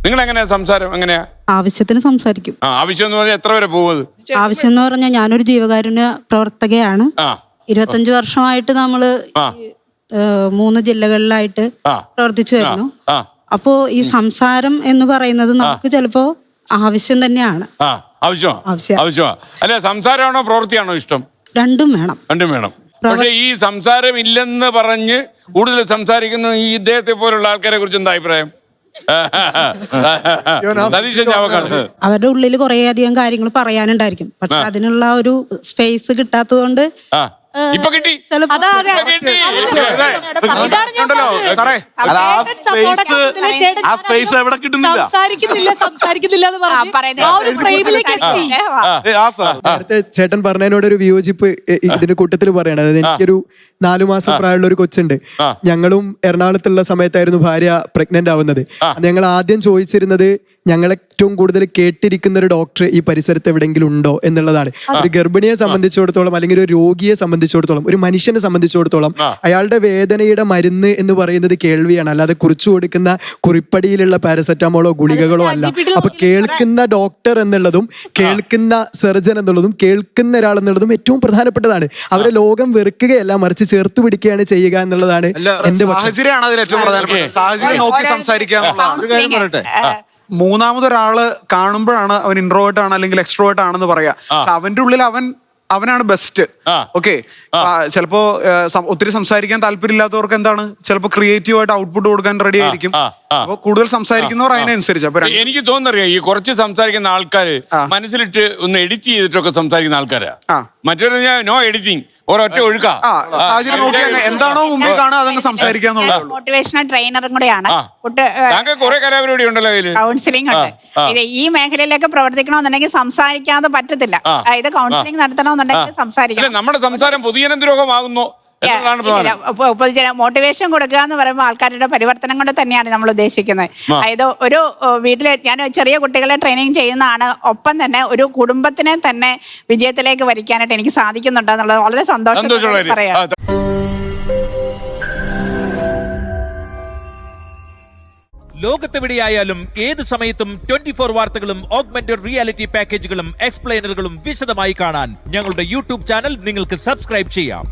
നിങ്ങൾ എങ്ങനെയാ സംസാരം? എങ്ങനെയാ? ആവശ്യത്തിന് സംസാരിക്കും. ആവശ്യം എന്ന് പറഞ്ഞാൽ എത്ര വരെ പോകുന്നത്? ആവശ്യം എന്ന് പറഞ്ഞാൽ ഞാനൊരു ജീവകാരുണ്യ പ്രവർത്തകയാണ്. 25 വർഷമായിട്ട് നമ്മള് 3 ജില്ലകളിലായിട്ട് പ്രവർത്തിച്ചു വരുന്നു. അപ്പോ ഈ സംസാരം എന്ന് പറയുന്നത് നമുക്ക് ചിലപ്പോ ആവശ്യം തന്നെയാണ്. ആവശ്യമാ. അല്ല, സംസാരമാണോ പ്രവൃത്തിയാണോ ഇഷ്ടം? രണ്ടും വേണം. രണ്ടും വേണം. പക്ഷെ ഈ സംസാരം ഇല്ലെന്ന് പറഞ്ഞ് കൂടുതൽ സംസാരിക്കുന്ന ഈ ഇദ്ദേഹത്തെ പോലുള്ള ആൾക്കാരെ കുറിച്ച് എന്താ അഭിപ്രായം? അവരുടെ ഉള്ളിൽ കുറെ അധികം കാര്യങ്ങൾ പറയാനുണ്ടായിരിക്കും. പക്ഷെ അതിനുള്ള ഒരു സ്പേസ് കിട്ടാത്തത് കൊണ്ട് ഇപ്പൊ കിട്ടി. ചേട്ടൻ പറഞ്ഞതിനോടൊരു വിയോജിപ്പ് ഇതിന്റെ കൂട്ടത്തിൽ പറയണത്. അതായത് എനിക്കൊരു 4 മാസം പ്രായമുള്ള ഒരു കൊച്ചുണ്ട്. ഞങ്ങളും എറണാകുളത്തുള്ള സമയത്തായിരുന്നു ഭാര്യ പ്രഗ്നന്റ് ആവുന്നത്. ഞങ്ങൾ ആദ്യം ചോദിച്ചിരുന്നത് ഞങ്ങൾ ഏറ്റവും കൂടുതൽ കേട്ടിരിക്കുന്ന ഒരു ഡോക്ടർ ഈ പരിസരത്ത് എവിടെയെങ്കിലും ഉണ്ടോ എന്നുള്ളതാണ്. ഒരു ഗർഭിണിയെ സംബന്ധിച്ചിടത്തോളം, അല്ലെങ്കിൽ ഒരു രോഗിയെ സംബന്ധിച്ചിടത്തോളം, ഒരു മനുഷ്യനെ സംബന്ധിച്ചിടത്തോളം അയാളുടെ വേദനയുടെ മരുന്ന് എന്ന് പറയുന്നത് കേൾവിയാണ്, അല്ലാതെ കുറിച്ചു കൊടുക്കുന്ന കുറിപ്പടിയിലുള്ള പാരസെറ്റാമോളോ ഗുളികകളോ അല്ല. അപ്പൊ കേൾക്കുന്ന ഡോക്ടർ എന്നുള്ളതും കേൾക്കുന്ന സർജൻ എന്നുള്ളതും കേൾക്കുന്ന ഒരാൾ എന്നുള്ളതും ഏറ്റവും പ്രധാനപ്പെട്ടതാണ്. അവരെ ലോകം വെറുക്കുകയല്ല, മറിച്ച് ചേർത്ത് പിടിക്കുകയാണ് ചെയ്യുക എന്നുള്ളതാണ് എന്റെ സാഹചര്യം. മൂന്നാമതൊരാള് കാണുമ്പോഴാണ് അവൻ ഇൻട്രോവേർട്ട് ആണ് അല്ലെങ്കിൽ എക്സ്ട്രോവേർട്ട് ആണെന്ന് പറയാ. അവന്റെ ഉള്ളിൽ അവനാണ് ബെസ്റ്റ്. ഓക്കെ, ചിലപ്പോ ഒത്തിരി സംസാരിക്കാൻ താല്പര്യമില്ലാത്തവർക്ക് എന്താണ്, ചിലപ്പോ ക്രിയേറ്റീവ് ആയിട്ട് ഔട്ട്പുട്ട് കൊടുക്കാൻ റെഡി ആയിരിക്കും. അപ്പൊ കൂടുതൽ സംസാരിക്കുന്നവർ അതിനനുസരിച്ച്. അപ്പൊ എനിക്ക് തോന്നുന്നറിയാം, ഈ കുറച്ച് സംസാരിക്കുന്ന ആൾക്കാര് മനസ്സിലിട്ട് ഒന്ന് എഡിറ്റ് ചെയ്തിട്ടൊക്കെ സംസാരിക്കുന്ന ആൾക്കാരാ. മറ്റൊരു നോ എഡിറ്റിംഗ്, ഒരൊറ്റ ഒഴുക്കാ. എന്താണോ മുമ്പിൽ കാണുക അതങ്ങ് സംസാരിക്കാന്നുള്ളത്. മോട്ടിവേഷണൽ ട്രെയിനറും കൂടെയാണ്. കുറെ കലാപരിപാടി ഉണ്ടല്ലോ അതില്. കൗൺസിലിംഗ് ഉണ്ട്. ഇത് ഈ മേഖലയിലേക്ക് പ്രവർത്തിക്കണമെന്നുണ്ടെങ്കിൽ സംസാരിക്കാതെ പറ്റത്തില്ല. ഇത് കൗൺസിലിംഗ് നടത്തണമെന്നുണ്ടെങ്കിൽ സംസാരിക്കണം. നമ്മുടെ സംസാരം പൊതുജനദ്രോഹമാകുന്നു. മോട്ടിവേഷൻ കൊടുക്കുക എന്ന് പറയുമ്പോൾ ആൾക്കാരുടെ പരിവർത്തനം കൊണ്ട് തന്നെയാണ് നമ്മൾ ഉദ്ദേശിക്കുന്നത്. അതായത് ഒരു വീട്ടിലെ, ഞാൻ ചെറിയ കുട്ടികളെ ട്രെയിനിങ് ചെയ്യുന്നതാണ്. ഒപ്പം തന്നെ ഒരു കുടുംബത്തിനെ തന്നെ വിജയത്തിലേക്ക് വരിക്കാനായിട്ട് എനിക്ക് സാധിക്കുന്നുണ്ട് എന്നുള്ളത് വളരെ സന്തോഷത്തോടെ പറയാം. ലോകത്തെവിടെയായാലും ഏത് സമയത്തും 24 വാർത്തകളും ഓഗ്മെന്റഡ് റിയാലിറ്റി പാക്കേജുകളും എക്സ്പ്ലെയിനറുകളും വിശദമായി കാണാൻ ഞങ്ങളുടെ യൂട്യൂബ് ചാനൽ നിങ്ങൾക്ക് സബ്സ്ക്രൈബ് ചെയ്യാം.